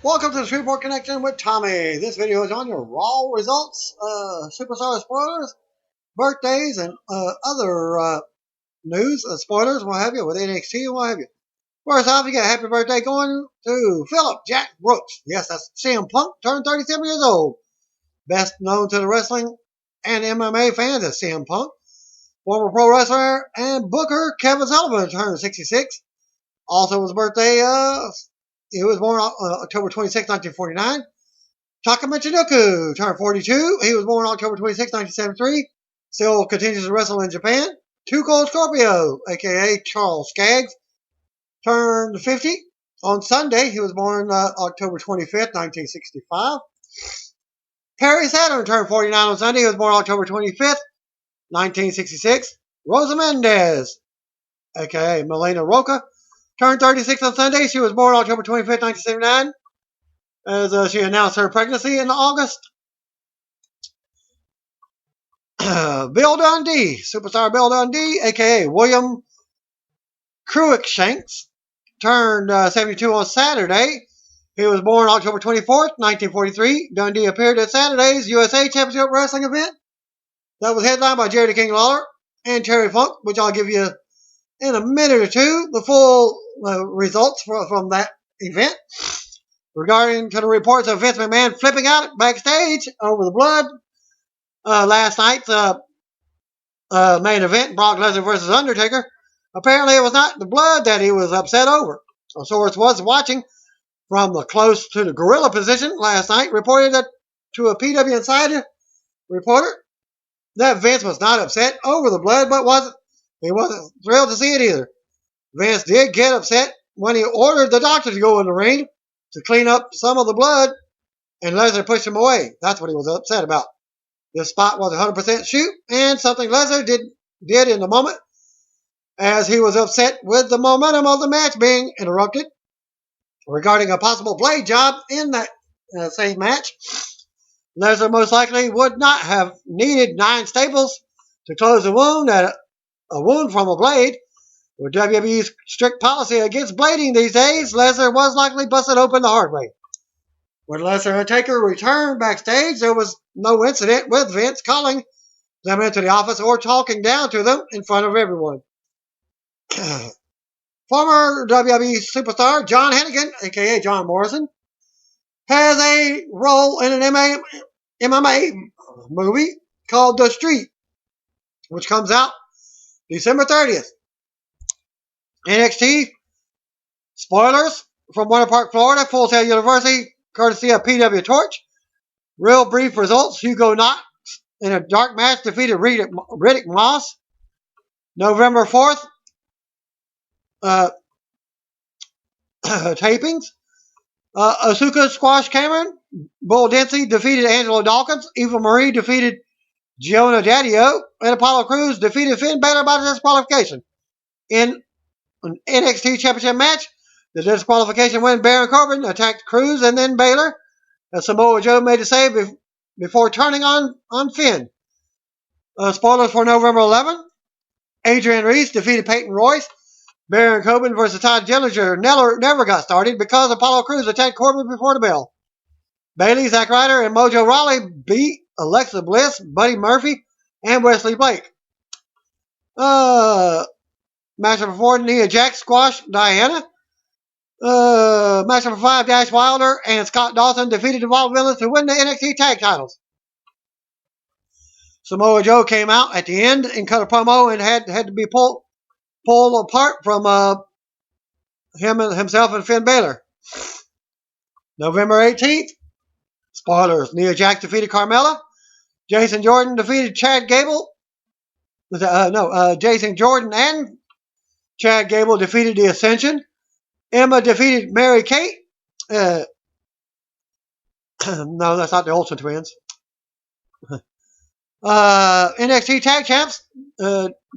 Welcome to the Shreveport Connection with Tommy. This video is on your Raw results, superstar spoilers, birthdays, and other news, spoilers, and what have you, with NXT and what have you. First off, you got a happy birthday going to Philip Jack Brooks. Yes, that's CM Punk, turned 37 years old. Best known to the wrestling and MMA fans as CM Punk. Former pro wrestler and booker Kevin Sullivan turned 66. Also his birthday, he was born October 26, 1949. Taka Michinoku turned 42. He was born October 26, 1973. Still continues to wrestle in Japan. Two Cold Scorpio, a.k.a. Charles Skaggs, turned 50. On Sunday, he was born October 25th, 1965. Perry Saturn turned 49 on Sunday. He was born October 25th, 1966. Rosa Mendez, a.k.a. Melena Roca, turned 36 on Sunday. She was born October 25th, 1979, as she announced her pregnancy in August. Bill Dundee, superstar Bill Dundee, a.k.a. William Cruikshanks, turned 72 on Saturday. He was born October 24th, 1943. Dundee appeared at Saturday's USA Championship Wrestling event that was headlined by Jerry the King Lawler and Terry Funk, which I'll give you in a minute or two, the full results from that event. Regarding to the reports of Vince McMahon flipping out backstage over the blood, last night's main event, Brock Lesnar versus Undertaker, apparently it was not the blood that he was upset over. A source was watching from the close to the gorilla position last night, reported that to a PW Insider reporter that Vince was not upset over the blood, but he wasn't thrilled to see it either. Vince did get upset when he ordered the doctor to go in the ring to clean up some of the blood, and Lesnar pushed him away. That's what he was upset about. This spot was a 100% shoot, and something Lesnar did in the moment, as he was upset with the momentum of the match being interrupted. Regarding a possible blade job in that same match, Lesnar most likely would not have needed 9 staples to close a wound from a blade. With WWE's strict policy against blading these days, Lesnar was likely busted open the hard way. When Lesnar and Taker returned backstage, there was no incident with Vince calling them into the office or talking down to them in front of everyone. Former WWE superstar John Hennigan, a.k.a. John Morrison, has a role in an MMA movie called The Street, which comes out December 30th. NXT spoilers from Winter Park, Florida, Full Sail University, courtesy of PW Torch. Real brief results. Hugo Knox in a dark match defeated Riddick Moss. November 4th, tapings. Asuka squashed Cameron. Bull Dempsey defeated Angelo Dawkins. Eva Marie defeated Giona Daddio. And Apollo Crews defeated Finn Balor by disqualification. In an NXT Championship match, the disqualification when Baron Corbin attacked Crews and then Balor, as Samoa Joe made a save before turning on Finn. Spoilers for November 11th. Adrian Reese defeated Peyton Royce. Baron Corbin versus Todd Dillinger never got started because Apollo Crews attacked Corbin before the bell. Bayley, Zack Ryder, and Mojo Rawley beat Alexa Bliss, Buddy Murphy, and Wesley Blake. Match number 4, Nia Jax squashed Diana. Match number 5, Dash Wilder and Scott Dawson defeated the Vault Villains to win the NXT tag titles. Samoa Joe came out at the end and cut a promo and had to be pulled apart from himself and Finn Balor. November 18th, spoilers, Nia Jax defeated Carmella. Jason Jordan defeated Chad Gable. Jason Jordan and Chad Gable defeated the Ascension. Emma defeated Mary Kate. No, that's not the Olsen twins. NXT Tag Champs,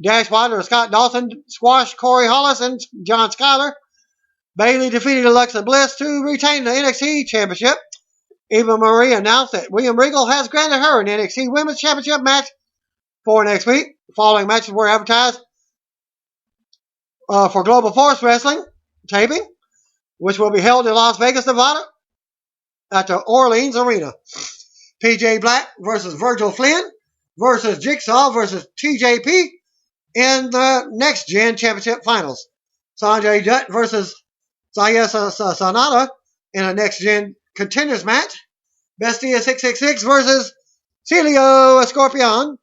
Dash Wilder and Scott Dawson squashed Corey Hollis and John Skyler. Bayley defeated Alexa Bliss to retain the NXT Championship. Eva Marie announced that William Regal has granted her an NXT Women's Championship match for next week. The following matches were advertised for Global Force Wrestling taping, which will be held in Las Vegas, Nevada. at the Orleans Arena. PJ Black versus Virgil Flynn versus Jigsaw versus TJP in the Next Gen Championship Finals. Sanjay Dutt versus Saya Sanada in a Next Gen Contenders match. Bestia 666 versus Celio Escorpion.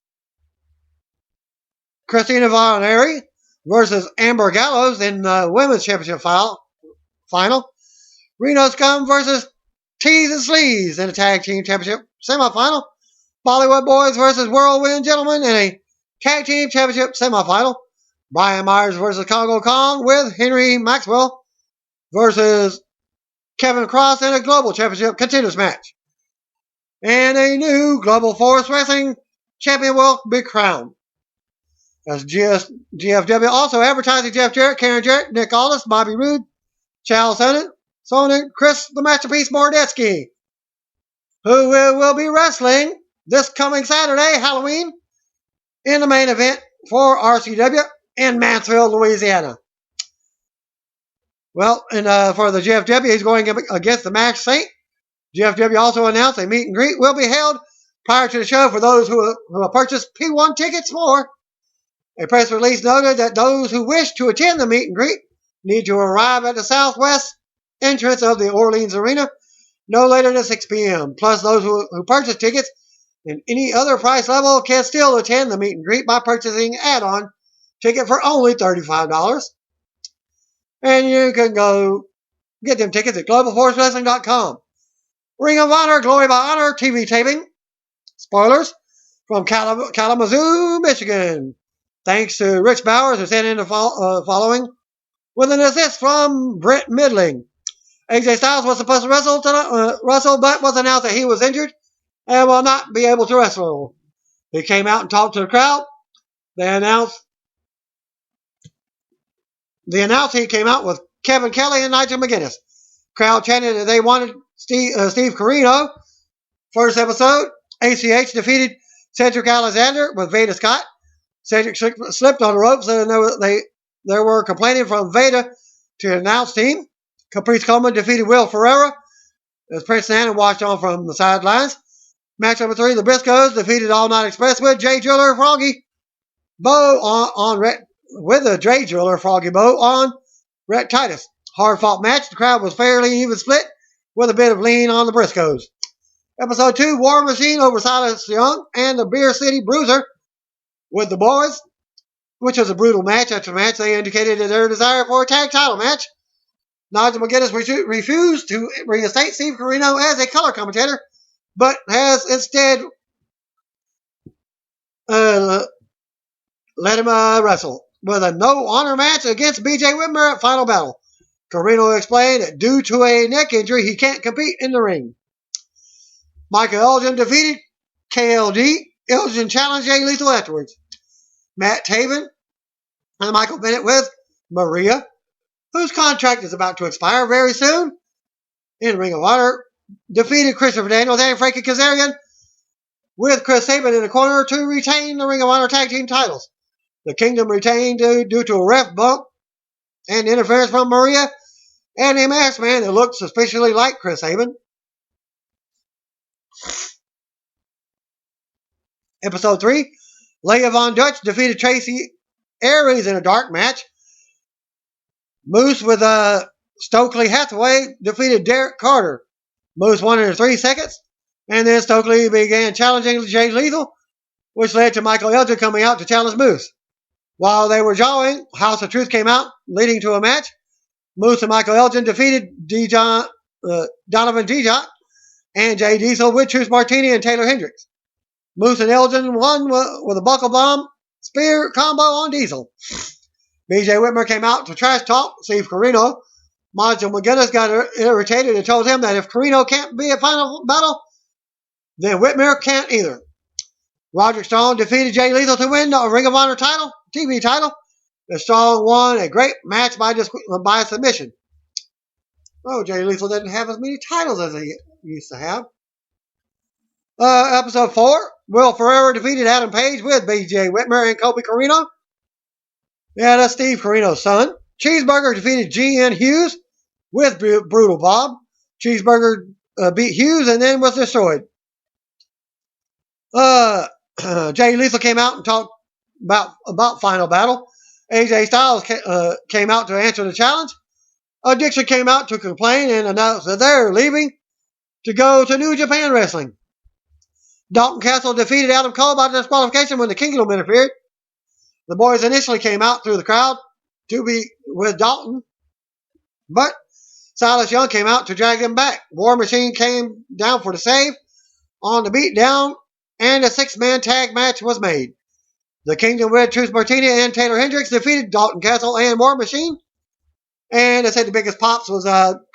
Christina Valenari versus Amber Gallows in the Women's Championship final. Reno Scum versus Tees and Sleaze in a Tag Team Championship semifinal. Bollywood Boys versus Whirlwind Gentlemen in a Tag Team Championship semifinal. Brian Myers versus Congo Kong with Henry Maxwell versus Kevin Cross in a Global Championship Contenders match. And a new Global Force Wrestling Champion will be crowned. As GFW also advertising Jeff Jarrett, Karen Jarrett, Nick Aldis, Bobby Roode, Charles Sonnen, Chris the Masterpiece Mordetsky, who will be wrestling this coming Saturday, Halloween, in the main event for RCW in Mansfield, Louisiana. Well, and for the GFW, he's going against the Max Saint. GFW also announced a meet and greet will be held prior to the show for those who have purchased P1 tickets for. A press release noted that those who wish to attend the meet and greet need to arrive at the southwest entrance of the Orleans Arena no later than 6 p.m. Plus, those who purchase tickets in any other price level can still attend the meet and greet by purchasing add-on ticket for only $35. And you can go get them tickets at globalforcewrestling.com. Ring of Honor, Glory by Honor TV taping. Spoilers from Kalamazoo, Michigan. Thanks to Rich Bowers, who sent in the following with an assist from Brent Midling. AJ Styles was supposed to wrestle, but was announced that he was injured and will not be able to wrestle. He came out and talked to the crowd. He came out with Kevin Kelly and Nigel McGuinness. Crowd chanted that they wanted Steve Corino. First episode, ACH defeated Cedric Alexander with Veda Scott. Cedric slipped on the ropes and they were complaining from Veda to the announce team. Caprice Coleman defeated Will Ferreira as Prince Nana watched on from the sidelines. Match number 3, the Briscoes defeated All Night Express with Jay Driller Froggy Bow with the Jay Driller Froggy Bow on Rhett Titus. Hard fought match. The crowd was fairly even split with a bit of lean on the Briscoes. Episode 2, War Machine over Silas Young and the Beer City Bruiser with the boys, which was a brutal match. After the match, they indicated their desire for a tag title match. Nigel McGuinness refused to reinstate Steve Corino as a color commentator, but has instead let him wrestle with a no-honor match against BJ Whitmer at Final Battle. Corino explained that due to a neck injury, he can't compete in the ring. Michael Elgin defeated KLD. Elgin challenged Jay Lethal afterwards. Matt Taven and Michael Bennett with Maria, whose contract is about to expire very soon, in Ring of Honor, defeated Christopher Daniels and Frankie Kazarian with Chris Sabin in the corner to retain the Ring of Honor tag team titles. The Kingdom retained due to a ref bump and interference from Maria and a masked man that looked suspiciously like Chris Sabin. Episode 3, Leia Von Dutch defeated Tracy Aries in a dark match. Moose with Stokely Hathaway defeated Derek Carter. Moose won in 3 seconds, and then Stokely began challenging Jay Lethal, which led to Michael Elgin coming out to challenge Moose. While they were jawing, House of Truth came out, leading to a match. Moose and Michael Elgin defeated Donovan Dijak and Jay Diesel with Truth Martini and Taylor Hendricks. Moose and Elgin won with a buckle bomb spear combo on Diesel. BJ Whitmer came out to trash talk Steve Corino. Nigel McGuinness got irritated and told him that if Corino can't be at Final Battle, then Whitmer can't either. Roderick Strong defeated Jay Lethal to win the Ring of Honor title, TV title. The Strong won a great match by submission. Oh, Jay Lethal didn't have as many titles as he used to have. Episode 4, Will Ferreira defeated Adam Page with BJ Whitmer and Kobe Corino. Yeah, that's Steve Corino's son. Cheeseburger defeated G.N. Hughes with Brutal Bob. Cheeseburger beat Hughes and then was destroyed. Jay Lethal came out and talked about Final Battle. AJ Styles came out to answer the challenge. Dixon came out to complain and announced that they're leaving to go to New Japan Wrestling. Dalton Castle defeated Adam Cole by disqualification when the Kingdom interfered. The boys initially came out through the crowd to be with Dalton, but Silas Young came out to drag them back. War Machine came down for the save on the beatdown, and a 6-man tag match was made. The Kingdom Red Truth Martina and Taylor Hendricks defeated Dalton Castle and War Machine. And I said the biggest pops was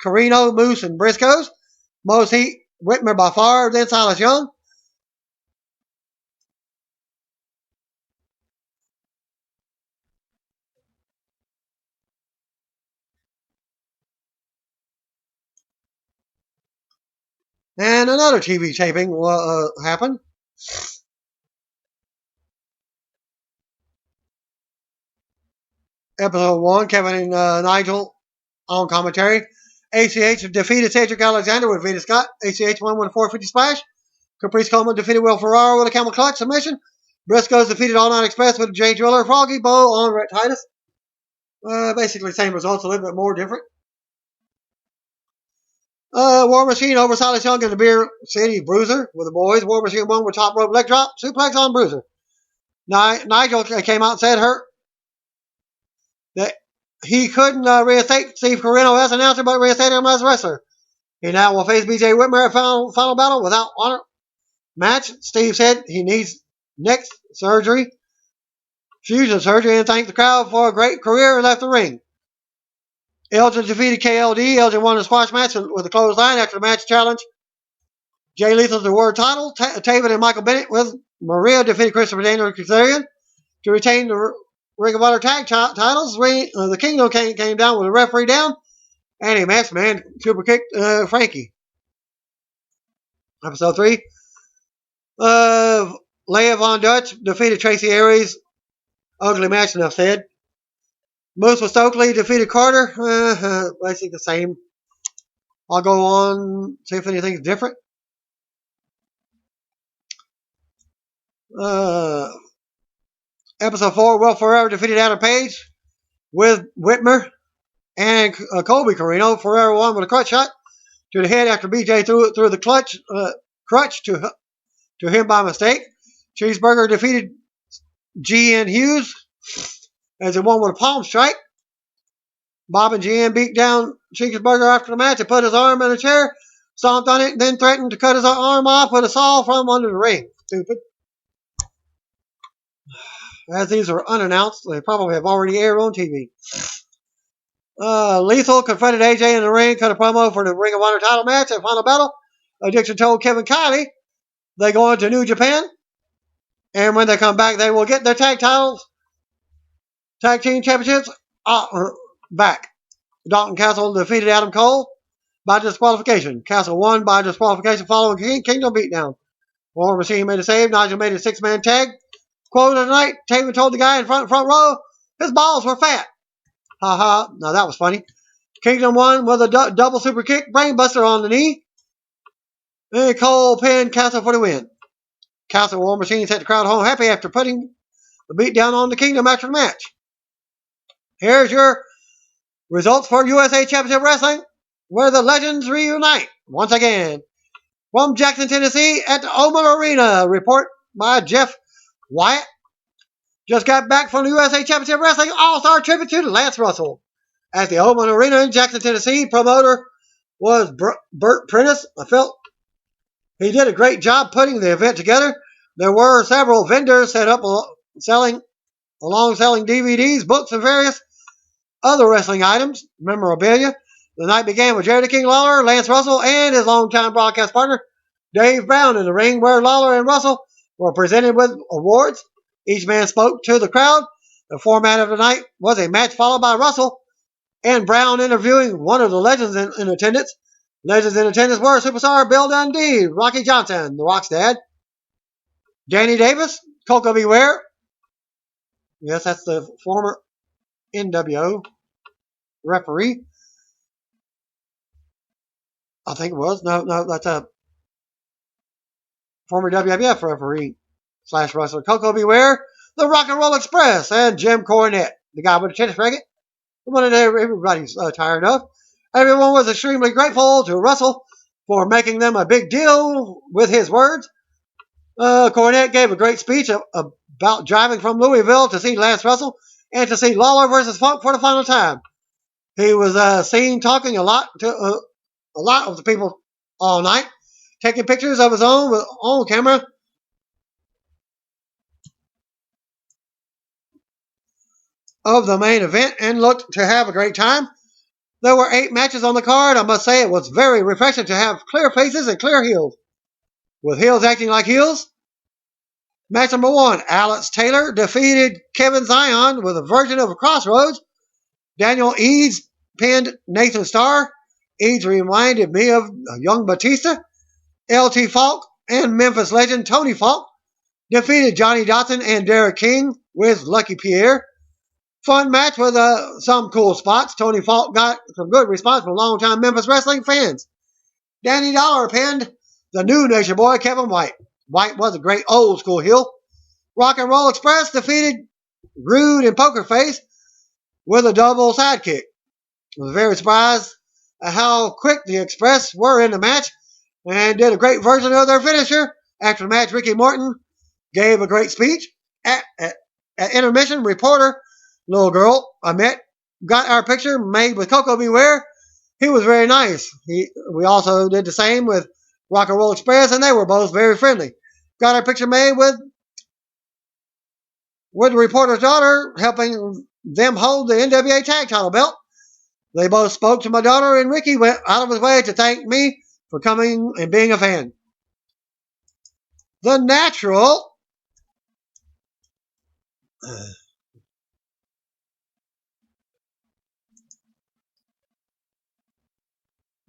Carino, Moose, and Briscoes. Most heat, Whitmer by far, then Silas Young. And another TV taping happened. Episode 1, Kevin and Nigel on commentary. ACH defeated Cedric Alexander with Vita Scott. ACH won with a 450 splash. Caprice Coleman defeated Will Ferraro with a camel clutch submission. Briscoes defeated All Night Express with Jay Driller. Froggy Bow on Rhett Titus. Basically same results, a little bit more different. War Machine over Silas Young in the Beer City Bruiser with the boys. War Machine won with top rope leg drop. Suplex on Bruiser. Nigel came out and said that he couldn't reinstate Steve Corino as announcer, but reinstate him as wrestler. He now will face BJ Whitmer at final battle without honor match. Steve said he needs neck surgery, fusion surgery, and thanked the crowd for a great career and left the ring. Elgin defeated KLD. Elgin won the squash match with a clothesline after the match challenge. Jay Lethal's the world title. Taven and Michael Bennett with Maria defeated Christopher Daniel and Kazarian to retain the Ring of Honor tag titles. The Kingdom came down with a referee down, and a match man super kicked Frankie. Episode 3. Leia Von Dutch defeated Tracy Aries. Ugly match, enough said. Moose with Stokely defeated Carter. Basically the same. I'll go on, see if anything's different. Episode 4, Will Ferrero defeated Adam Page with Whitmer and Colby Carino. Ferrero won with a crutch shot to the head after BJ threw the crutch to him by mistake. Cheeseburger defeated GN Hughes as he won with a palm strike. Bob and GN beat down Cheeseburger after the match and put his arm in a chair, stomped on it, and then threatened to cut his arm off with a saw from under the ring. Stupid. As these are unannounced, they probably have already aired on TV. Lethal confronted AJ in the ring, cut a promo for the Ring of Honor title match at Final Battle. Addiction told Kevin Kiley they go into New Japan, and when they come back, they will get their tag team championships back. Dalton Castle defeated Adam Cole by disqualification. Castle won by disqualification following Kingdom beatdown. War Machine made a save. Nigel made a 6-man tag. Quote of the night, Taven told the guy in front row, his balls were fat. Ha ha. Now that was funny. Kingdom won with a double super kick, brainbuster on the knee. And Cole pinned Castle for the win. Castle War Machine sent the crowd home happy after putting the beat down on the Kingdom after the match. Here's your results for USA Championship Wrestling, where the legends reunite once again. From Jackson, Tennessee, at the Oman Arena, report by Jeff Wyatt. Just got back from the USA Championship Wrestling All-Star tribute to Lance Russell. At the Oman Arena in Jackson, Tennessee, promoter was Bert Prentice. I felt he did a great job putting the event together. There were several vendors set up selling DVDs, books, and various other wrestling items, memorabilia. The night began with Jerry the King Lawler, Lance Russell, and his longtime broadcast partner, Dave Brown, in the ring, where Lawler and Russell were presented with awards. Each man spoke to the crowd. The format of the night was a match followed by Russell and Brown interviewing one of the legends in attendance. Legends in attendance were superstar Bill Dundee, Rocky Johnson, The Rock's dad, Danny Davis, Coco Beware. Yes, that's the former NWO referee. I think it was. No, that's a former WWF referee / wrestler. Coco Beware, the Rock and Roll Express, and Jim Cornette, the guy with the tennis racket. The one that everybody's tired of. Everyone was extremely grateful to Russell for making them a big deal with his words. Cornette gave a great speech about driving from Louisville to see Lance Russell and to see Lawler versus Funk for the final time. He was seen talking a lot of the people all night, taking pictures of his own with on camera. Of the main event and looked to have a great time. There were 8 matches on the card. I must say it was very refreshing to have clear faces and clear heels, with heels acting like heels. Match number 1, Alex Taylor defeated Kevin Zion with a version of a Crossroads. Daniel Eads pinned Nathan Starr. Eads reminded me of young Batista. LT Falk and Memphis legend Tony Falk defeated Johnny Dotson and Derek King with Lucky Pierre. Fun match with some cool spots. Tony Falk got some good response from longtime Memphis wrestling fans. Danny Dollar pinned the new Nation Boy, Kevin White. White was a great old school heel. Rock and Roll Express defeated Rude and Poker Face with a double sidekick. I was very surprised at how quick the Express were in the match and did a great version of their finisher. After the match, Ricky Morton gave a great speech. At intermission, reporter, little girl I met, got our picture made with Coco Beware. He was very nice. We also did the same with Rock and Roll Express, and they were both very friendly. Got our picture made with the reporter's daughter, helping them hold the NWA tag title belt. They both spoke to my daughter, and Ricky went out of his way to thank me for coming and being a fan. The Natural.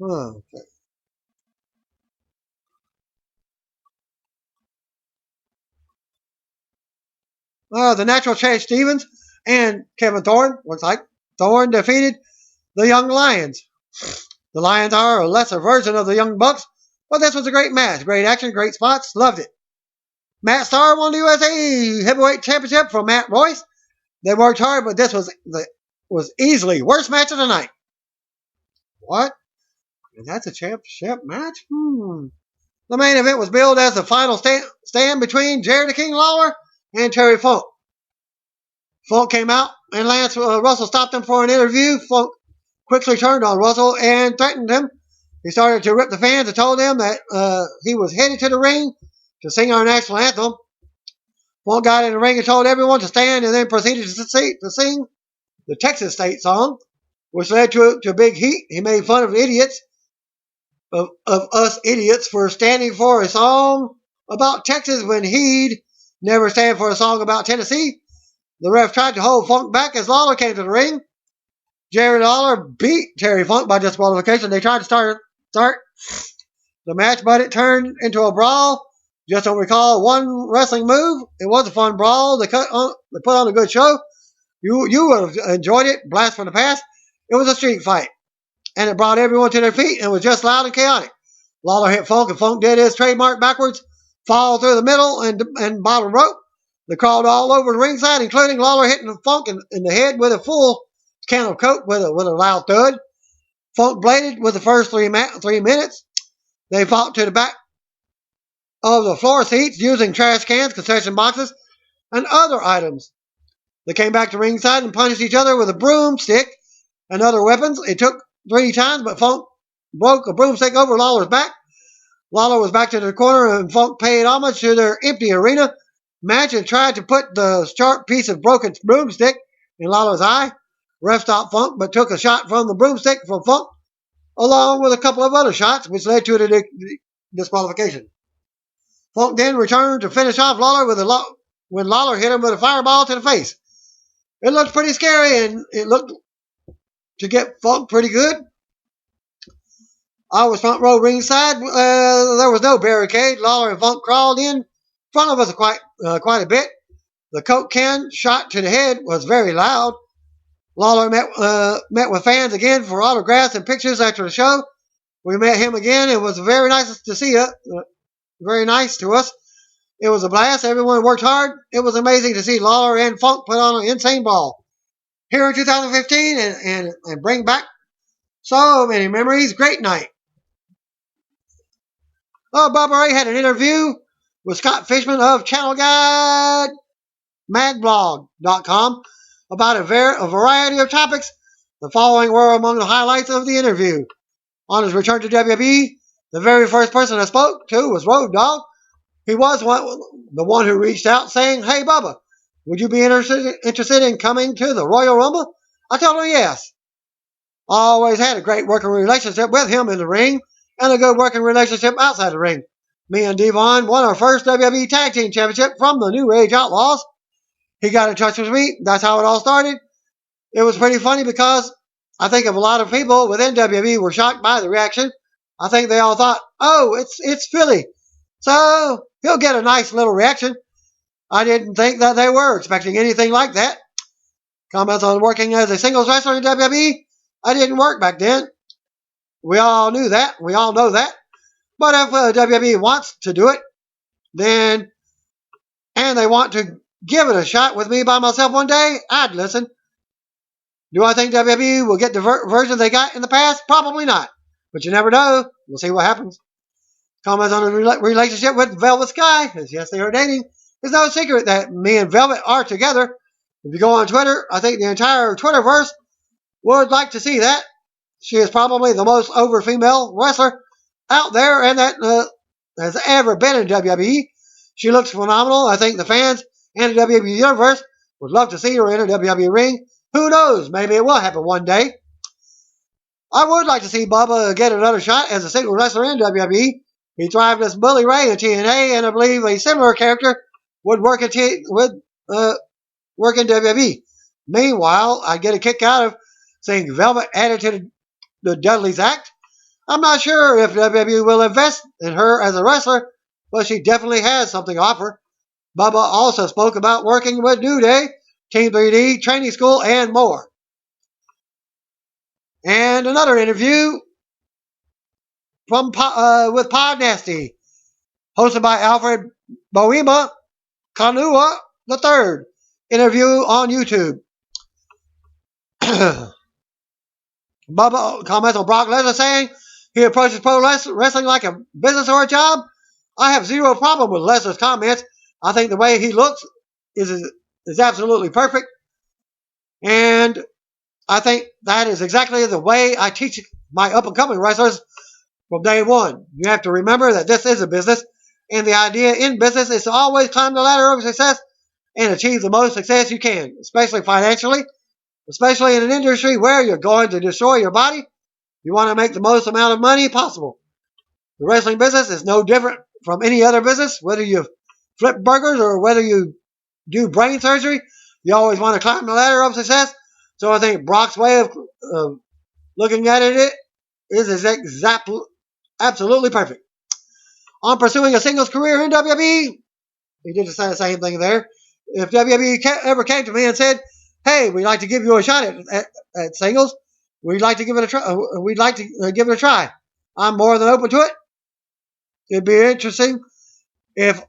Okay. The Natural Chase Stevens and Kevin Thorne, looks like. Thorne defeated the Young Lions. The Lions are a lesser version of the Young Bucks, but this was a great match. Great action, great spots, loved it. Matt Starr won the USA Heavyweight Championship from Matt Royce. They worked hard, but this was easily worst match of the night. What? And that's a championship match? The main event was billed as the final stand between Jerry the King Lawler and Terry Funk. Funk came out, and Lance Russell stopped him for an interview. Funk quickly turned on Russell and threatened him. He started to rip the fans and told them that he was headed to the ring to sing our national anthem. Funk got in the ring and told everyone to stand, and then proceeded to sing the Texas State song, which led to a big heat. He made fun of idiots, of us idiots, for standing for a song about Texas when he'd never stand for a song about Tennessee. The ref tried to hold Funk back as Lawler came to the ring. Jerry Lawler beat Terry Funk by disqualification. They tried to start the match, but it turned into a brawl. Just don't recall one wrestling move. It was a fun brawl. They put on a good show. You would have enjoyed it. Blast from the past. It was a street fight, and it brought everyone to their feet and was just loud and chaotic. Lawler hit Funk, and Funk did his trademark backwards fall through the middle and bottom rope. They crawled all over the ringside, including Lawler hitting Funk in the head with a full can of Coke with a loud thud. Funk bladed with the first 3 minutes. They fought to the back of the floor seats using trash cans, concession boxes, and other items. They came back to ringside and punched each other with a broomstick and other weapons. It took 3 times, but Funk broke a broomstick over Lawler's back. Lawler was back to the corner, and Funk paid homage to their empty arena match and tried to put the sharp piece of broken broomstick in Lawler's eye. Ref stopped Funk, but took a shot from the broomstick from Funk, along with a couple of other shots, which led to the disqualification. Funk then returned to finish off Lawler when Lawler hit him with a fireball to the face. It looked pretty scary, and it looked to get Funk pretty good. I was front row ringside. There was no barricade. Lawler and Funk crawled in front of us quite a bit. The Coke can shot to the head was very loud. Lawler met with fans again for autographs and pictures after the show. We met him again. It was very nice to see us. Very nice to us. It was a blast. Everyone worked hard. It was amazing to see Lawler and Funk put on an insane ball here in 2015 and bring back so many memories. Great night. Bubba Ray had an interview with Scott Fishman of Channel Guide magblog.com about a variety of topics. The following were among the highlights of the interview. On his return to WWE, the very first person I spoke to was Road Dogg. He was the one who reached out saying, "Hey Bubba, would you be interested in coming to the Royal Rumble?" I told him yes. I always had a great working relationship with him in the ring and a good working relationship outside the ring. Me and Devon won our first WWE Tag Team Championship from the New Age Outlaws. He got in touch with me. That's how it all started. It was pretty funny because I think a lot of people within WWE were shocked by the reaction. I think they all thought, "Oh, it's Philly, so he'll get a nice little reaction." I didn't think that they were expecting anything like that. Comments on working as a singles wrestler in WWE. I didn't work back then. We all knew that. We all know that. But if WWE wants to do it, then, and they want to give it a shot with me by myself one day, I'd listen. Do I think WWE will get the version they got in the past? Probably not. But you never know. We'll see what happens. Comments on the relationship with Velvet Sky. Yes, they are dating. It's no secret that me and Velvet are together. If you go on Twitter, I think the entire Twitterverse would like to see that. She is probably the most over female wrestler out there and that has ever been in WWE. She looks phenomenal. I think the fans and the WWE Universe would love to see her in a WWE ring. Who knows? Maybe it will happen one day. I would like to see Bubba get another shot as a single wrestler in WWE. He thrived as Bully Ray in TNA, and I believe a similar character would work in WWE. Meanwhile, I get a kick out of seeing Velvet added to the Dudley's act. I'm not sure if WWE will invest in her as a wrestler, but she definitely has something to offer. Bubba also spoke about working with New Day, Team 3D, Training School, and more. And another interview with Pod Nasty, hosted by Alfred Boema Kanua III. Interview on YouTube. Bubba comments on Brock Lesnar saying he approaches pro wrestling like a business or a job. I have zero problem with Lesnar's comments. I think the way he looks is absolutely perfect. And I think that is exactly the way I teach my up-and-coming wrestlers from day one. You have to remember that this is a business, and the idea in business is to always climb the ladder of success and achieve the most success you can, especially financially, especially in an industry where you're going to destroy your body. You want to make the most amount of money possible. The wrestling business is no different from any other business, whether you flip burgers or whether you do brain surgery. You always want to climb the ladder of success. So I think Brock's way of looking at it is absolutely perfect. On pursuing a singles career in WWE, he did the same thing there. If WWE ever came to me and said, "Hey, we'd like to give you a shot at singles. We'd like to give it a try. We'd like to give it a try." I'm more than open to it. It'd be interesting if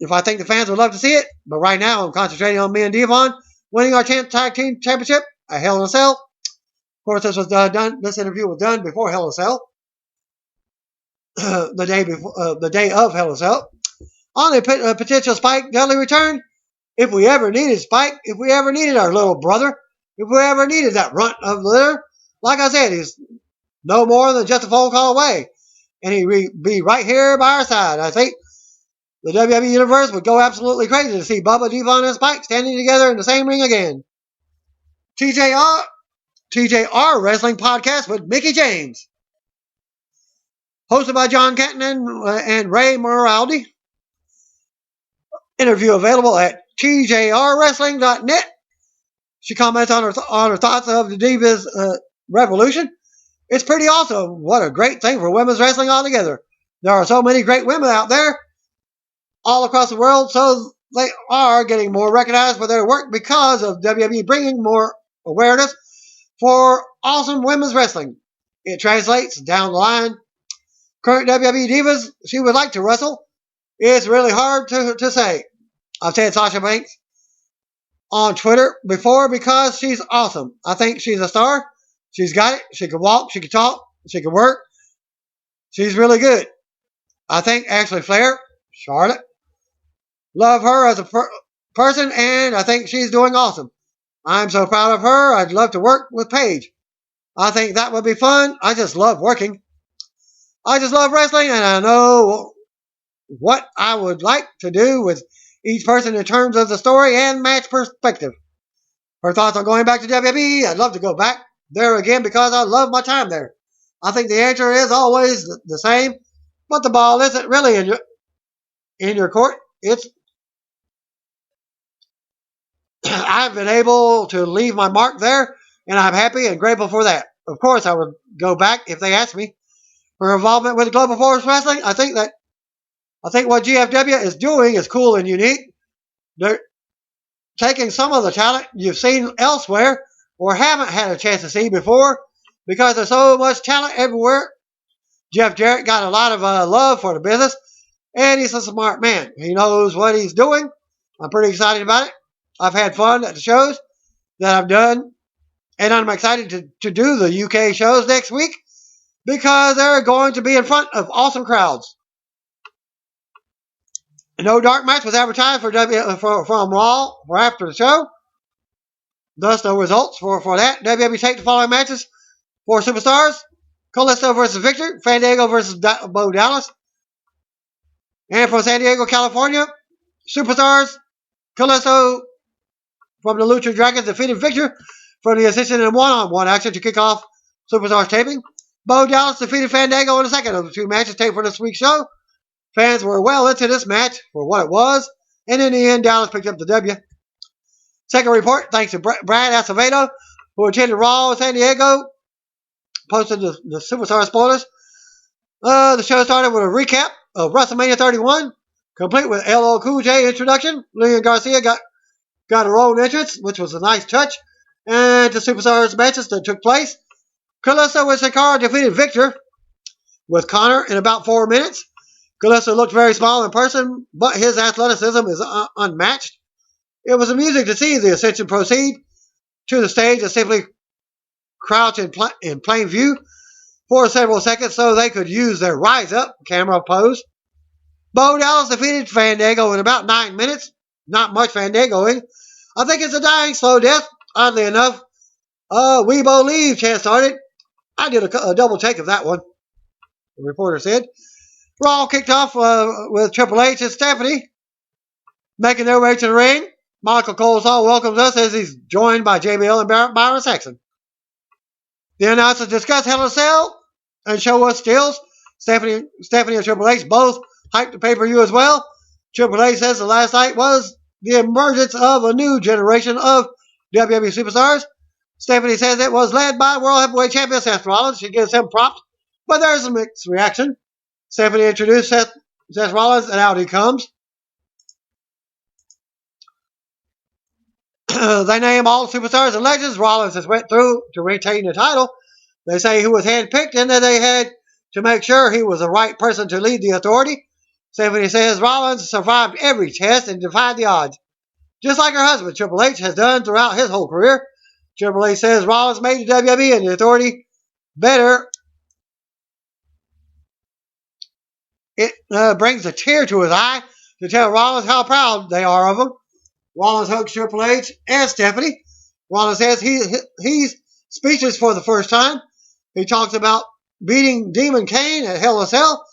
I think the fans would love to see it. But right now, I'm concentrating on me and Devon winning our tag team championship at Hell in a Cell. Of course, this was done. This interview was done before Hell in a Cell, the day of Hell in a Cell. On a potential Spike Dudley return, if we ever needed Spike, if we ever needed our little brother, if we ever needed that runt of the litter, like I said, he's no more than just a phone call away, and he'd be right here by our side. I think the WWE Universe would go absolutely crazy to see Bubba, Devon, and Spike standing together in the same ring again. TJR Wrestling Podcast with Mickie James, hosted by John Canton and Ray Moraldi. Interview available at tjrwrestling.net. She comments on her thoughts of the Divas Revolution. It's pretty awesome. What a great thing for women's wrestling altogether. There are so many great women out there all across the world, so they are getting more recognized for their work because of WWE bringing more awareness for awesome women's wrestling. It translates down the line. Current WWE divas she would like to wrestle. It's really hard to say. I've said Sasha Banks on Twitter before because she's awesome. I think she's a star. She's got it. She can walk. She can talk. She can work. She's really good. I think Ashley Flair, Charlotte, love her as a person, and I think she's doing awesome. I'm so proud of her. I'd love to work with Paige. I think that would be fun. I just love working. I just love wrestling, and I know what I would like to do with each person in terms of the story and match perspective. Her thoughts on going back to WWE. I'd love to go back there again because I love my time there. I think the answer is always the same, but the ball isn't really in your court. It's I've been able to leave my mark there, and I'm happy and grateful for that. Of course, I would go back if they asked me. Her involvement with Global Force Wrestling, I think what GFW is doing is cool and unique. They're taking some of the talent you've seen elsewhere or haven't had a chance to see before because there's so much talent everywhere. Jeff Jarrett got a lot of love for the business, and he's a smart man. He knows what he's doing. I'm pretty excited about it. I've had fun at the shows that I've done, and I'm excited to do the UK shows next week because they're going to be in front of awesome crowds. No dark match was advertised from Raw for after the show. Thus, no results for that. WWE take the following matches for superstars. Kalisto versus Victor. Fandango versus Bo Dallas. And from San Diego, California, superstars. Kalisto from the Lucha Dragons defeated Victor from the Ascension in one-on-one action to kick off Superstars taping. Bo Dallas defeated Fandango in the second of the two matches taped for this week's show. Fans were well into this match for what it was, and in the end, Dallas picked up the W. Second report, thanks to Brad Acevedo, who attended Raw in San Diego, posted the Superstar spoilers. The show started with a recap of WrestleMania 31, complete with LL Cool J introduction. Lillian Garcia got her own entrance, which was a nice touch, and the Superstars matches that took place. Kalisto and Sin Cara defeated Victor with Connor in about 4 minutes. Kalisto looked very small in person, but his athleticism is unmatched. It was amusing to see the Ascension proceed to the stage and simply crouch in plain view for several seconds so they could use their rise up camera pose. Bo Dallas defeated Fandango in about 9 minutes. Not much Fandangoing. I think it's a dying slow death. Oddly enough, We Believe chant started. I did a double take of that one, the reporter said. Raw kicked off with Triple H and Stephanie making their way to the ring. Michael Colesaw welcomes us as he's joined by JBL and Byron Saxon. The announcers discuss Hell in a Cell and show us stills. Stephanie and Triple H both hyped the pay-per-view as well. Triple H says the last night was the emergence of a new generation of WWE superstars. Stephanie says it was led by World Heavyweight Champion Seth Rollins. She gives him props, but there's a mixed reaction. Stephanie introduced Seth Rollins, and out he comes. They name all superstars and legends. Rollins has went through to retain the title. They say he was handpicked and that they had to make sure he was the right person to lead the Authority. Stephanie says Rollins survived every test and defied the odds, just like her husband Triple H has done throughout his whole career. Triple H says Rollins made the WWE and the Authority better. It brings a tear to his eye to tell Rollins how proud they are of him. Rollins hugs Triple H and Stephanie. Rollins says he's speechless for the first time. He talks about beating Demon Kane at Hell in a Cell.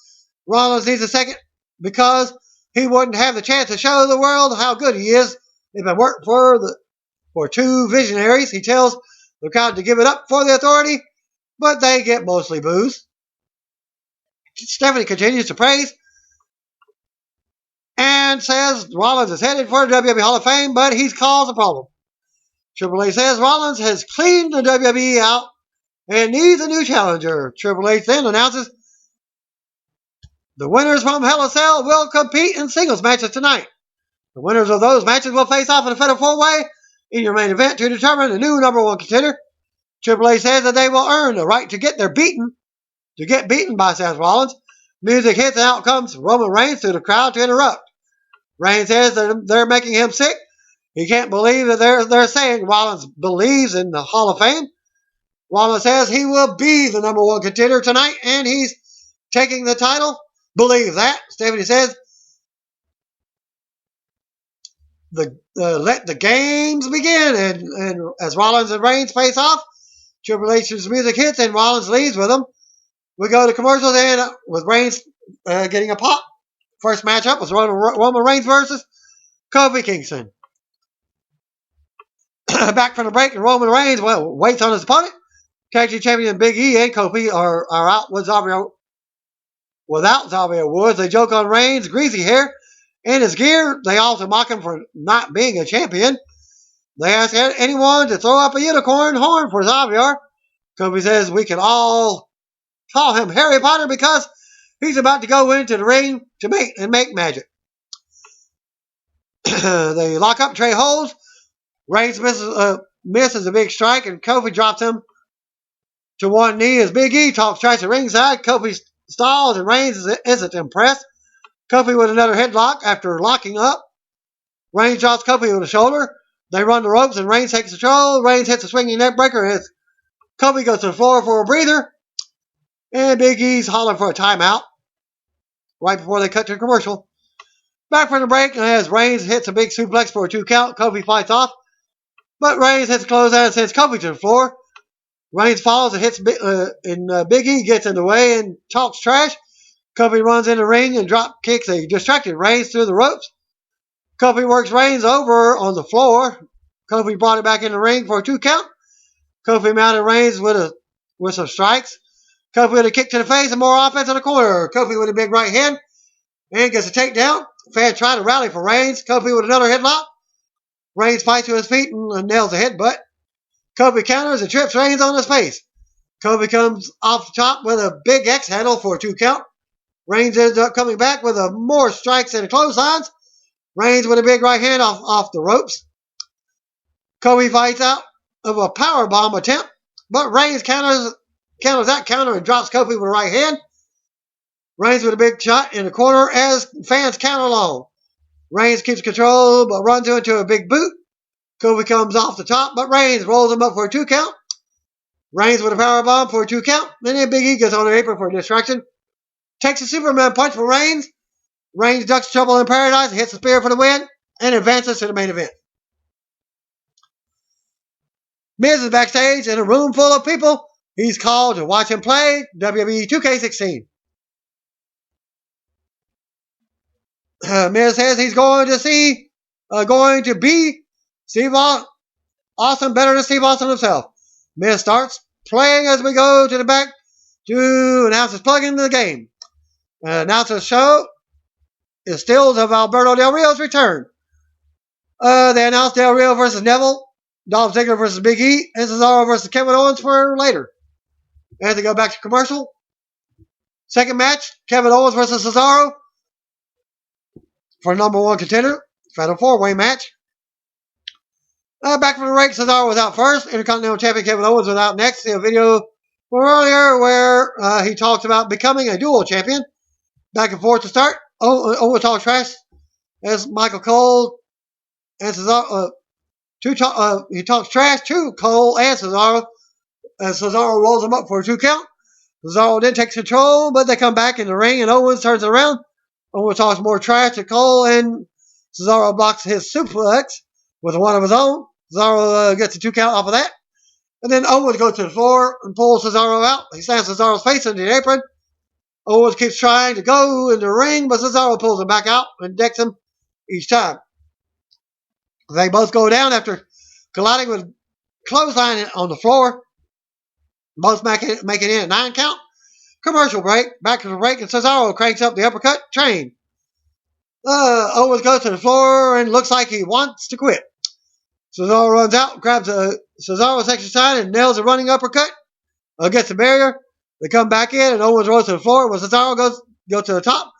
Rollins needs a second because he wouldn't have the chance to show the world how good he is if it weren't for two visionaries. He tells the crowd to give it up for the Authority, but they get mostly boos. Stephanie continues to praise and says Rollins is headed for the WWE Hall of Fame, but he's caused a problem. Triple H says Rollins has cleaned the WWE out and needs a new challenger. Triple H then announces the winners from Hell in a Cell will compete in singles matches tonight. The winners of those matches will face off in a fatal four-way in your main event to determine the new number one contender. Triple H says that they will earn the right to get beaten by Seth Rollins. Music hits and out comes Roman Reigns through the crowd to interrupt. Reigns says that they're making him sick. He can't believe that they're saying Rollins believes in the Hall of Fame. Rollins says he will be the number one contender tonight, and he's taking the title. Believe that. Stephanie says, let the games begin. And as Rollins and Reigns face off, Triple H's music hits and Rollins leaves with them. We go to commercials and with Reigns getting a pop. First matchup was Roman Reigns versus Kofi Kingston. Back from the break, and Roman Reigns waits on his opponent. Tag Team Champion Big E and Kofi are out without Xavier Woods. They joke on Reigns' greasy hair and his gear. They also mock him for not being a champion. They ask anyone to throw up a unicorn horn for Xavier. Kofi says we can all call him Harry Potter because he's about to go into the ring to make magic. They lock up Trey Holds. Reigns misses a big strike, and Kofi drops him to one knee as Big E talks trash at ringside. Kofi stalls, and Reigns isn't impressed. Kofi with another headlock after locking up. Reigns drops Kofi with a shoulder. They run the ropes, and Reigns takes control. Reigns hits a swinging neck breaker as Kofi goes to the floor for a breather. And Big E's hollering for a timeout right before they cut to a commercial. Back from the break, and as Reigns hits a big suplex for a 2 count, Kofi fights off. But Reigns hits a clothesline and sends Kofi to the floor. Reigns falls and hits Big E gets in the way and talks trash. Kofi runs in the ring and drop kicks a distracted Reigns through the ropes. Kofi works Reigns over on the floor. Kofi brought it back in the ring for a 2 count. Kofi mounted Reigns with some strikes. Kofi with a kick to the face and more offense in the corner. Kofi with a big right hand and gets a takedown. Fans try to rally for Reigns. Kofi with another headlock. Reigns fights to his feet and nails a headbutt. Kofi counters and trips Reigns on his face. Kofi comes off the top with a big X handle for a 2 count. Reigns ends up coming back with more strikes and clotheslines. Reigns with a big right hand off the ropes. Kofi fights out of a powerbomb attempt, but Reigns counters that counter and drops Kofi with a right hand. Reigns with a big shot in the corner as fans count along. Reigns keeps control but runs into a big boot. Kofi comes off the top, but Reigns rolls him up for a 2 count. Reigns with a powerbomb for a 2 count. Then Big E gets on the apron for a distraction. Takes a Superman punch for Reigns. Reigns ducks Trouble in Paradise and hits the spear for the win and advances to the main event. Miz is backstage in a room full of people. He's called to watch him play WWE 2K16. Miz says he's going to be Steve Austin better than Steve Austin himself. Miz starts playing as we go to the back to announce his plug into the game. Announcer's show is stills of Alberto Del Rio's return. They announced Del Rio versus Neville, Dolph Ziggler versus Big E, and Cesaro versus Kevin Owens for later. As they go back to commercial. Second match, Kevin Owens versus Cesaro for number one contender. Fatal 4-way match. Back from the break, Cesaro was out first. Intercontinental Champion Kevin Owens was out next. See a video from earlier where he talks about becoming a dual champion. Back and forth to start. Owens talks trash as Michael Cole and Cesaro. He talks trash to Cole and Cesaro as Cesaro rolls him up for a 2 count. Cesaro then takes control, but they come back in the ring and Owens turns it around. Owens talks more trash to Cole and Cesaro blocks his suplex with one of his own. Cesaro gets a 2 count off of that. And then Owens goes to the floor and pulls Cesaro out. He slams Cesaro's face into the apron. Owens keeps trying to go in the ring, but Cesaro pulls him back out and decks him each time. They both go down after colliding with clothesline on the floor. Both making it in a 9 count. Commercial break. Back to the break, and Cesaro cranks up the uppercut train. Owens goes to the floor and looks like he wants to quit. Cesaro runs out, grabs Cesaro's section side and nails a running uppercut against the barrier. They come back in, and Owens rolls to the floor. When Cesaro goes to the top,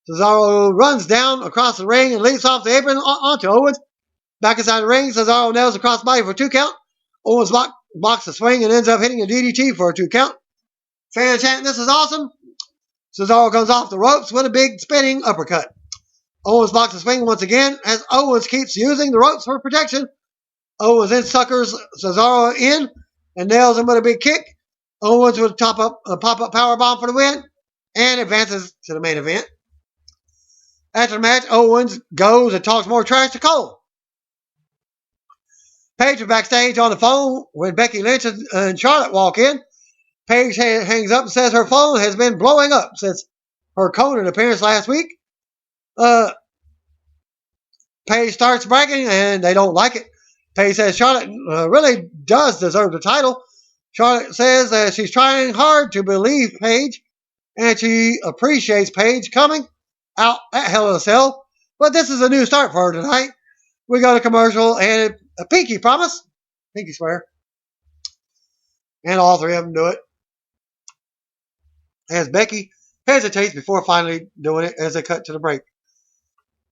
Cesaro runs down across the ring and leaps off the apron onto Owens. Back inside the ring, Cesaro nails a crossbody for a 2 count. Owens blocks the swing and ends up hitting a DDT for a 2 count. Fan chanting, "This is awesome." Cesaro comes off the ropes with a big spinning uppercut. Owens blocks the swing once again as Owens keeps using the ropes for protection. Owens then suckers Cesaro in and nails him with a big kick. Owens with a pop-up powerbomb for the win and advances to the main event. After the match, Owens goes and talks more trash to Cole. Paige was backstage on the phone when Becky Lynch and Charlotte walk in. Paige hangs up and says her phone has been blowing up since her Conan appearance last week. Paige starts bragging and they don't like it. Paige says Charlotte really does deserve the title. Charlotte says that she's trying hard to believe Paige and she appreciates Paige coming out at Hell in a Cell. But this is a new start for her tonight. We go to commercial and a pinky promise. Pinky swear. And all three of them do it. As Becky hesitates before finally doing it as they cut to the break.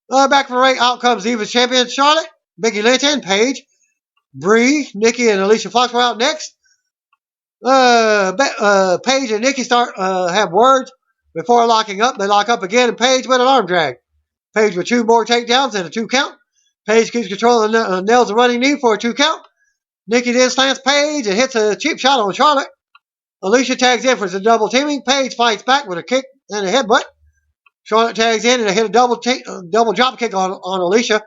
Back from the break, out comes Divas champion Charlotte, Becky Lynch, and Paige. Brie, Nikki, and Alicia Fox were out next. Paige and Nikki start have words before locking up. They lock up again, and Paige with an arm drag. Paige with 2 more takedowns and a 2 count. Paige keeps control and nails a running knee for a 2 count. Nikki then slams Paige and hits a cheap shot on Charlotte. Alicia tags in for the double teaming. Paige fights back with a kick and a headbutt. Charlotte tags in and hit a double drop kick on Alicia.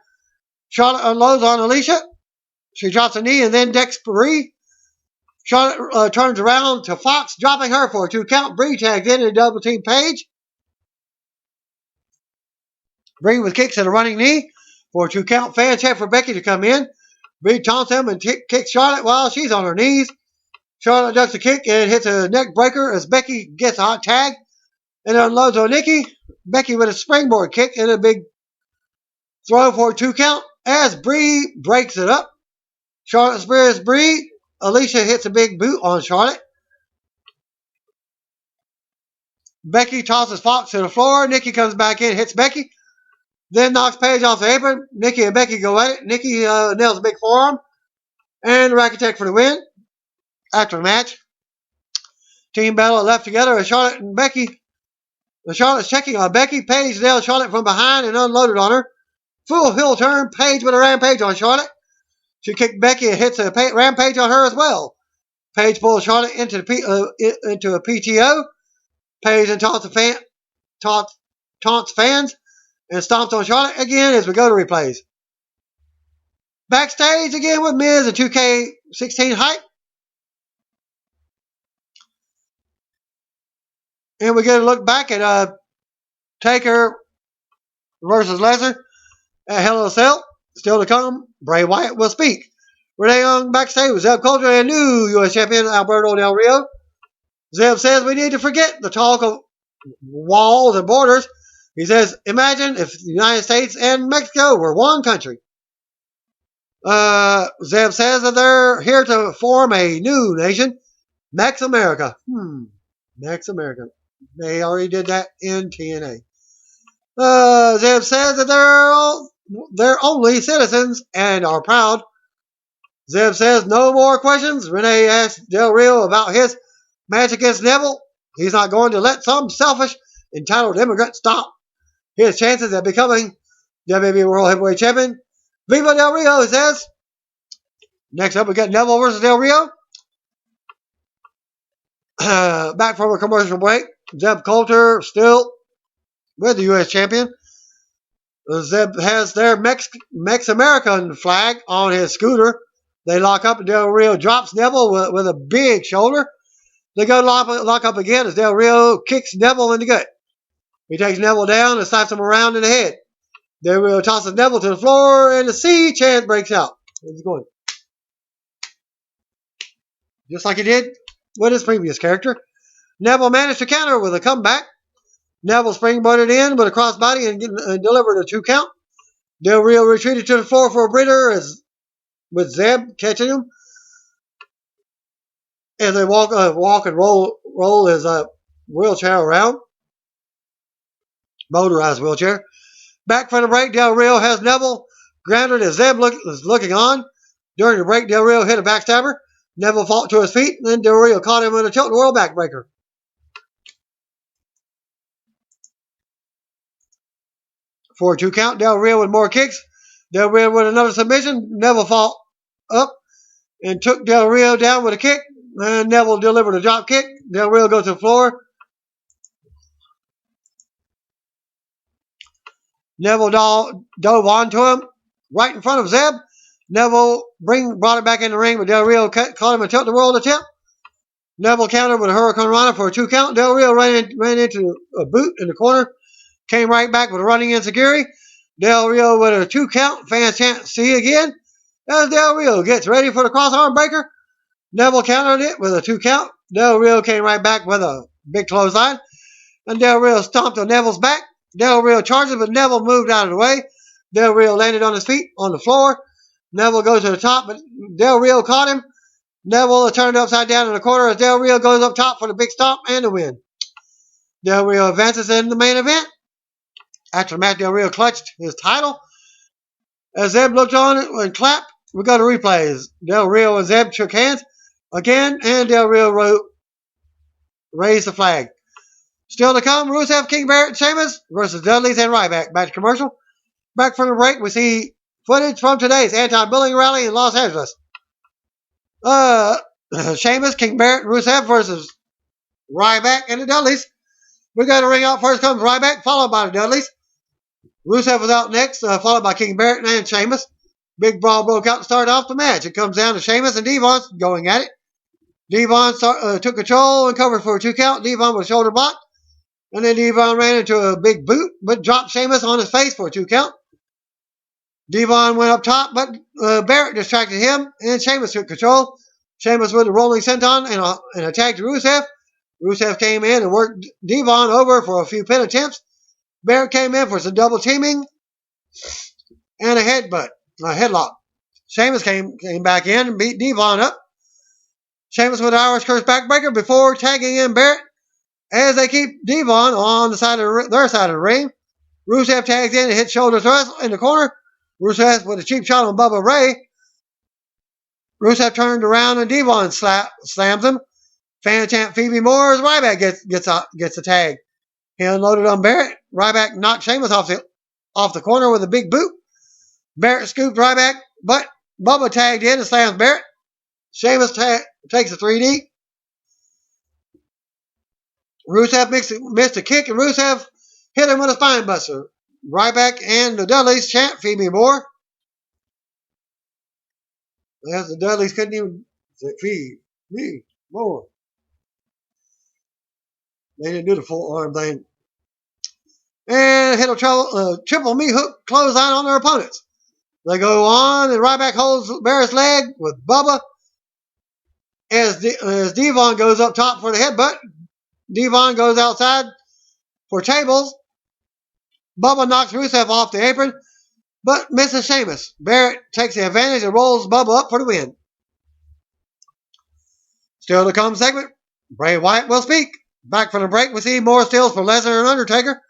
Charlotte unloads on Alicia. She drops a knee and then decks Brie. Charlotte turns around to Fox, dropping her for a 2 count. Brie tags in and double team Paige. Brie with kicks and a running knee for a 2 count. Fan chant for Becky to come in. Brie taunts him and kicks Charlotte while she's on her knees. Charlotte ducks a kick and hits a neck breaker as Becky gets a hot tag and unloads on Nikki. Becky with a springboard kick and a big throw for a 2 count as Brie breaks it up. Charlotte spears Brie. Alicia hits a big boot on Charlotte. Becky tosses Fox to the floor. Nikki comes back in, hits Becky. Then knocks Paige off the apron. Nikki and Becky go at it. Nikki nails a big forearm. And racket tech for the win. After the match, Team Battle left together as Charlotte and Becky. Charlotte's checking on Becky. Paige nailed Charlotte from behind and unloaded on her. Full heel turn. Paige with a rampage on Charlotte. She kicked Becky and hits a rampage on her as well. Paige pulls Charlotte into a PTO. Paige and taunts fans and stomps on Charlotte again as we go to replays. Backstage again with Miz and 2K16 hype. And we get a look back at Taker versus Lesnar at Hell in a Cell. Still to come, Bray Wyatt will speak. Renee Young backstage with Zeb Coulter and new U.S. champion Alberto Del Rio. Zeb says we need to forget the talk of walls and borders. He says, imagine if the United States and Mexico were one country. Zeb says that they're here to form a new nation, Mex America. Mex America. They already did that in TNA. Zeb says that they're only citizens and are proud. Zeb says no more questions. Renee asks Del Rio about his match against Neville. He's not going to let some selfish, entitled immigrant stop his chances at becoming WWE World Heavyweight Champion. Viva Del Rio, he says. Next up, we got Neville versus Del Rio. Back from a commercial break. Zeb Coulter still with the U.S. champion. Zeb has their Mex-American flag on his scooter. They lock up and Del Rio drops Neville with a big shoulder. They go lock up again as Del Rio kicks Neville in the gut. He takes Neville down and slaps him around in the head. Del Rio tosses Neville to the floor and the C chant breaks out. Where's he going? Just like he did with his previous character. Neville managed to counter with a comeback. Neville springboarded in with a crossbody and delivered a 2 count. Del Rio retreated to the floor for a breather with Zeb catching him. As they walk and roll his wheelchair around. Motorized wheelchair. Back from the break, Del Rio has Neville grounded as Zeb is looking on. During the break, Del Rio hit a backstabber. Neville fought to his feet, and then Del Rio caught him with a tilt-the-world backbreaker. For a 2 count, Del Rio with more kicks. Del Rio with another submission. Neville fought up and took Del Rio down with a kick. And Neville delivered a drop kick. Del Rio goes to the floor. Neville dove onto him right in front of Zeb. Neville brought it back in the ring, but Del Rio caught him and tilt the world attempt. Neville countered with a Hurricane Rana for a 2 count. Del Rio ran into a boot in the corner. Came right back with a running enziguri. Del Rio with a 2 count. Fans chant, see again. As Del Rio gets ready for the cross-arm breaker. Neville countered it with a 2 count. Del Rio came right back with a big clothesline. And Del Rio stomped on Neville's back. Del Rio charges, but Neville moved out of the way. Del Rio landed on his feet on the floor. Neville goes to the top, but Del Rio caught him. Neville turned upside down in the corner as Del Rio goes up top for the big stomp and the win. Del Rio advances in the main event. After the match, Del Rio clutched his title. As Zeb looked on and clapped, we go to replays. Del Rio and Zeb shook hands again, and Del Rio raised the flag. Still to come, Rusev, King Barrett, and Sheamus versus Dudleys and Ryback. Back to commercial. Back from the break, we see footage from today's anti-bullying rally in Los Angeles. Sheamus, King Barrett, and Rusev versus Ryback and the Dudleys. We got a ring out. First comes Ryback, followed by the Dudleys. Rusev was out next, followed by King Barrett and Sheamus. Big brawl broke out to start off the match. It comes down to Sheamus and Devon going at it. Devon took control and covered for a 2 count. Devon with a shoulder block. And then Devon ran into a big boot, but dropped Sheamus on his face for a 2 count. Devon went up top, but Barrett distracted him, and Sheamus took control. Sheamus with a rolling senton and attacked Rusev. Rusev came in and worked Devon over for a few pin attempts. Barrett came in for some double teaming and a headlock. Sheamus came back in and beat Devon up. Sheamus with an Irish curse backbreaker before tagging in Barrett as they keep Devon on their side of the ring. Rusev tags in and hits shoulder thrust in the corner. Rusev with a cheap shot on Bubba Ray. Rusev turned around and Devon slams him. Fan chant Phoebe Moore as Ryback gets a tag. He unloaded on Barrett. Ryback knocked Sheamus off the corner with a big boot. Barrett scooped Ryback, but Bubba tagged in and slams Barrett. Sheamus takes a 3D. Rusev missed a kick, and Rusev hit him with a spine buster. Ryback and the Dudleys chant Phoebe Moore. As the Dudleys couldn't even say Phoebe Moore. They didn't do the full arm thing. And hit a triple meat hook clothesline on their opponents. They go on, and Ryback holds Barrett's leg with Bubba. As Devon goes up top for the headbutt, Devon goes outside for tables. Bubba knocks Rusev off the apron, but misses Sheamus. Barrett takes the advantage and rolls Bubba up for the win. Still to come segment, Bray Wyatt will speak. Back from the break, we see more stills for Lesnar and Undertaker.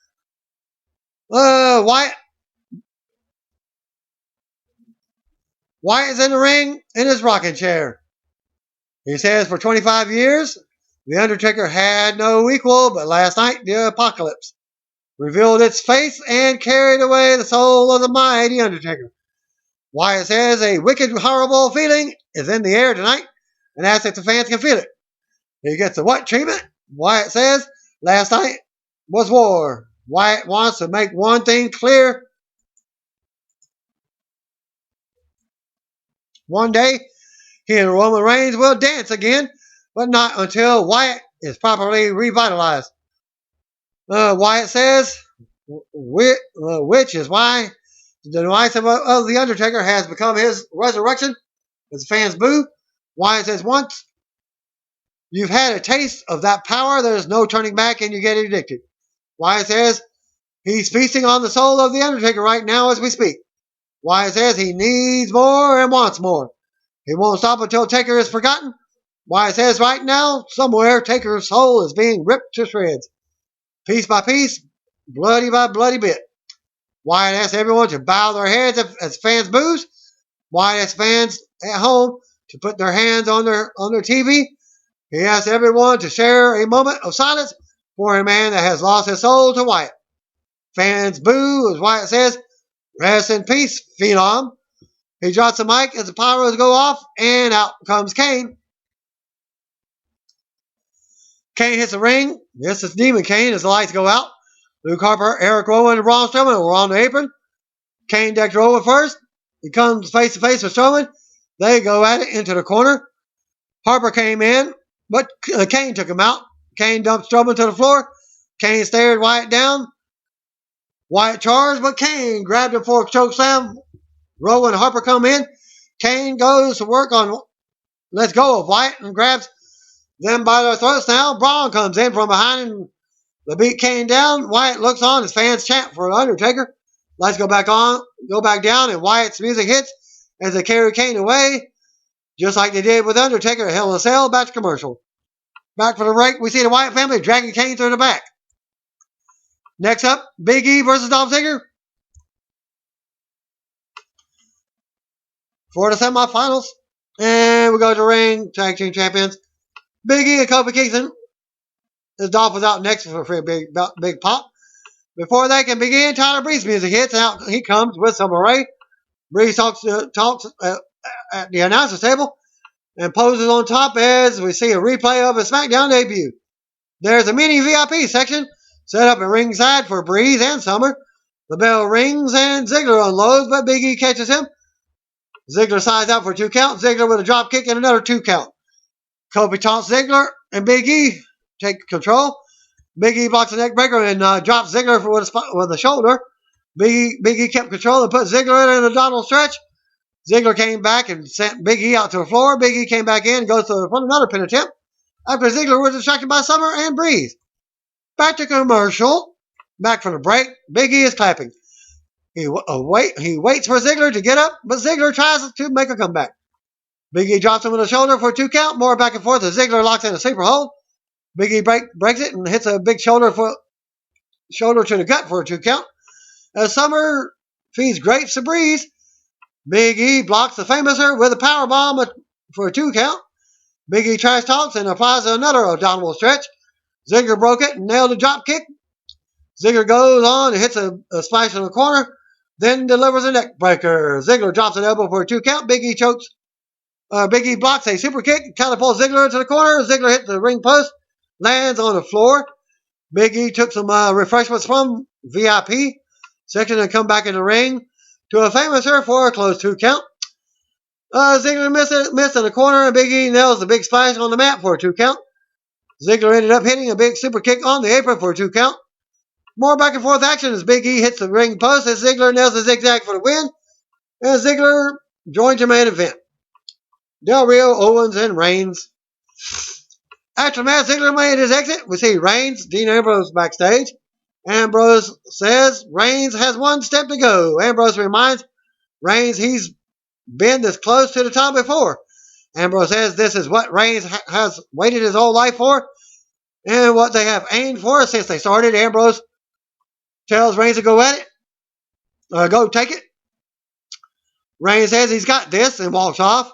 Wyatt's in the ring in his rocking chair. He says for 25 years, the Undertaker had no equal, but last night the apocalypse revealed its face and carried away the soul of the mighty Undertaker. Wyatt says a wicked, horrible feeling is in the air tonight and asks if the fans can feel it. He gets a what treatment? Wyatt says last night was war. Wyatt wants to make one thing clear. One day, he and Roman Reigns will dance again, but not until Wyatt is properly revitalized. Wyatt says, which is why the demise of the Undertaker has become his resurrection. As fans boo, Wyatt says, once you've had a taste of that power, there's no turning back and you get addicted. Wyatt says he's feasting on the soul of the Undertaker right now as we speak. Wyatt says he needs more and wants more. He won't stop until Taker is forgotten. Wyatt says right now, somewhere, Taker's soul is being ripped to shreds. Piece by piece, bloody by bloody bit. Wyatt asks everyone to bow their heads as fans boos. Wyatt asks fans at home to put their hands on their TV. He asks everyone to share a moment of silence for a man that has lost his soul to Wyatt. Fans boo as Wyatt says, "Rest in peace, Phenom." He drops the mic as the pyros go off, and out comes Kane. Kane hits the ring. This is Demon Kane as the lights go out. Luke Harper, Eric Rowan, and Braun Strowman were on the apron. Kane decked Rowan first. He comes face to face with Strowman. They go at it into the corner. Harper came in, but Kane took him out. Kane dumped Strowman to the floor. Kane stared Wyatt down. Wyatt charged, but Kane grabbed him for a chokeslam. Rowan and Harper come in. Kane goes to work on let's go of Wyatt and grabs them by their throats now. Braun comes in from behind and they beat Kane down. Wyatt looks on as fans chant for Undertaker. Lights go back down, and Wyatt's music hits as they carry Kane away, just like they did with Undertaker at Hell in a Cell. Back to commercial. Back for the break, we see the Wyatt family dragging Kane through the back. Next up, Big E versus Dolph Ziggler for the semifinals. And we go to the ring, tag team champions. Big E and Kofi Kingston. As Dolph was out next for a big pop. Before they can begin, Tyler Breeze's music hits, and out he comes with some array. Breeze talks at the announcer's table and poses on top as we see a replay of his SmackDown debut. There's a mini VIP section set up at ringside for Breeze and Summer. The bell rings and Ziggler unloads, but Big E catches him. Ziggler sides out for a 2 count. Ziggler with a drop kick and another 2 count. Kofi taunts Ziggler and Big E take control. Big E blocks the neck breaker and drops Ziggler with a shoulder. Big E kept control and put Ziggler in a Donald stretch. Ziggler came back and sent Big E out to the floor. Big E came back in and goes for another pin attempt after Ziggler was distracted by Summer and Breeze. Back to commercial. Back from the break. Big E is clapping. He waits for Ziggler to get up, but Ziggler tries to make a comeback. Big E drops him with a shoulder for a 2 count. More back and forth as Ziggler locks in a sleeper hold. Big E breaks it and hits a big shoulder to the gut for a 2 count. As Summer feeds grapes to Breeze, Big E blocks the Famouser with a power bomb for a 2 count. Big E trash talks and applies another abdominal stretch. Ziggler broke it and nailed a drop kick. Ziggler goes on and hits a splash in the corner, then delivers a neck breaker. Ziggler drops an elbow for a 2 count. Big E chokes. Big E blocks a super kick, catapults Ziggler into the corner. Ziggler hits the ring post, lands on the floor. Big E took some refreshments from VIP section and come back in the ring to a Famouser for a close 2 count. Ziggler missed in the corner, and Big E nails the big splash on the mat for a 2 count. Ziggler ended up hitting a big super kick on the apron for a 2 count. More back and forth action as Big E hits the ring post as Ziggler nails the zigzag for the win. And Ziggler joins your main event. Del Rio, Owens, and Reigns. After the match, Ziggler made his exit. We see Reigns, Dean Ambrose backstage. Ambrose says Reigns has 1 step to go. Ambrose reminds Reigns he's been this close to the top before. Ambrose says this is what Reigns has waited his whole life for and what they have aimed for since they started. Ambrose tells Reigns to go at it. Go take it. Reigns says he's got this and walks off.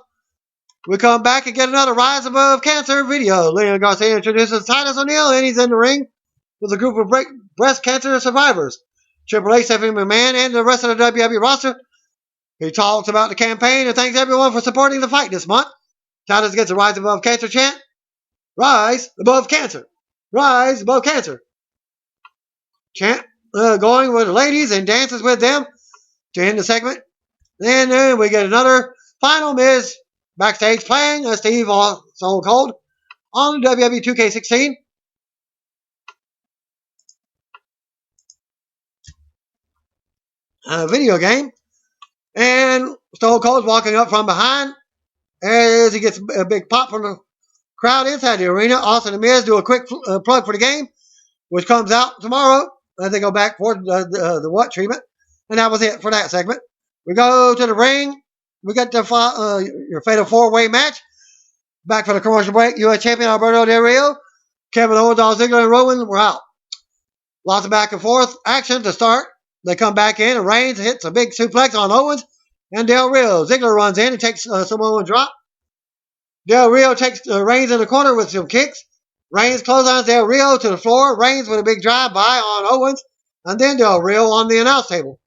We come back and get another Rise Above Cancer video. Leon Garcia introduces Titus O'Neil, and he's in the ring with a group of breast cancer survivors. Triple H, Stephanie McMahon, and the rest of the WWE roster. He talks about the campaign and thanks everyone for supporting the fight this month. Titus gets a Rise Above Cancer chant. Rise Above Cancer. Rise Above Cancer. Chant going with the ladies and dances with them to end the segment. And then we get another final Miz backstage playing Steve Stone Cold on the WWE 2K16. Video game. And Stone Cold's walking up from behind as he gets a big pop from the crowd inside the arena. Austin and Miz do a quick plug for the game, which comes out tomorrow as they go back for the what treatment. And that was it for that segment. We go to the ring. We got your fatal 4-way match. Back for the commercial break. U.S. champion Alberto Del Rio, Kevin Owens, Dolph Ziggler, and Rowan were out. Lots of back and forth action to start. They come back in, and Reigns hits a big suplex on Owens and Del Rio. Ziggler runs in and takes some Owens drop. Del Rio takes Reigns in the corner with some kicks. Reigns clotheslines Del Rio to the floor. Reigns with a big drive-by on Owens. And then Del Rio on the announce table.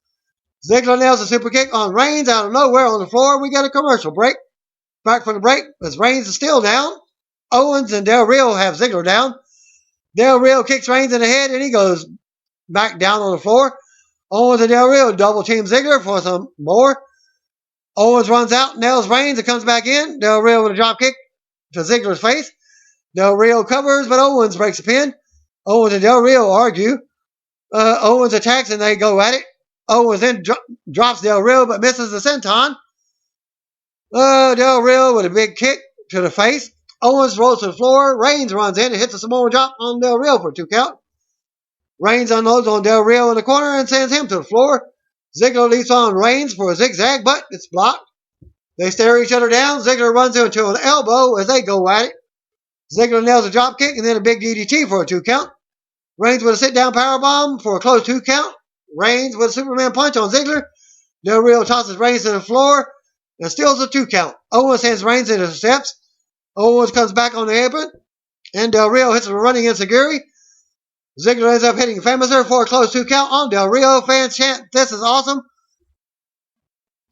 Ziggler nails a super kick on Reigns out of nowhere on the floor. We get a commercial break. Back from the break as Reigns is still down. Owens and Del Rio have Ziggler down. Del Rio kicks Reigns in the head and he goes back down on the floor. Owens and Del Rio double team Ziggler for some more. Owens runs out, nails Reigns, and comes back in. Del Rio with a drop kick to Ziggler's face. Del Rio covers, but Owens breaks a pin. Owens and Del Rio argue. Owens attacks and they go at it. Owens then drops Del Rio but misses the senton. Del Rio with a big kick to the face. Owens rolls to the floor. Reigns runs in and hits a Samoan drop on Del Rio for a 2 count. Reigns unloads on Del Rio in the corner and sends him to the floor. Ziggler leaps on Reigns for a zigzag, but it's blocked. They stare each other down. Ziggler runs into an elbow as they go at it. Ziggler nails a drop kick and then a big DDT for a 2 count. Reigns with a sit-down powerbomb for a close 2 count. Reigns with a Superman punch on Ziggler. Del Rio tosses Reigns to the floor and steals a 2 count. Owens sends Reigns into the steps. Owens comes back on the apron, and Del Rio hits a running enziguri. Ziggler ends up hitting Famouser for a close 2 count on Del Rio. Fans chant, "This is awesome."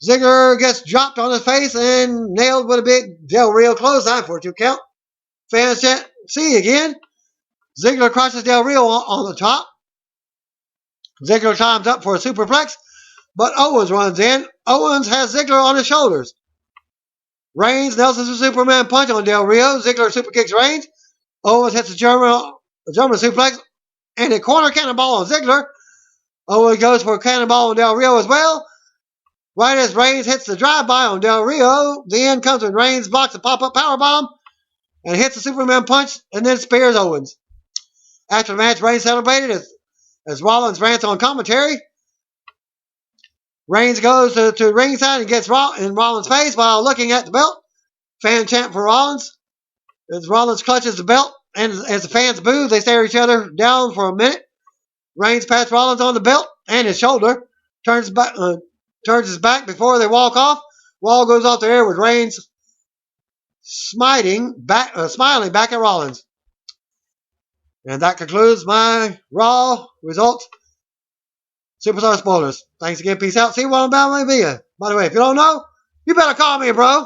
Ziggler gets dropped on his face and nailed with a big Del Rio clothesline for a 2 count. Fans chant, "See you again." Ziggler crushes Del Rio on the top. Ziggler climbs up for a superplex, but Owens runs in. Owens has Ziggler on his shoulders. Reigns nails a Superman punch on Del Rio. Ziggler super kicks Reigns. Owens hits a German suplex and a corner cannonball on Ziggler. Owens goes for a cannonball on Del Rio as well. Right as Reigns hits the drive-by on Del Rio, the end comes when Reigns blocks a pop-up powerbomb and hits a Superman punch and then spears Owens. After the match, Reigns celebrated as Rollins rants on commentary. Reigns goes to ringside and gets in Rollins' face while looking at the belt. Fan chant for Rollins. As Rollins clutches the belt, and as the fans boo, they stare each other down for a minute. Reigns pats Rollins on the belt and his shoulder, turns his back before they walk off. Wall goes off the air with Reigns smiling back at Rollins. And that concludes my Raw results. Superstar spoilers. Thanks again. Peace out. See you on Batman Via. By the way, if you don't know, you better call me, bro.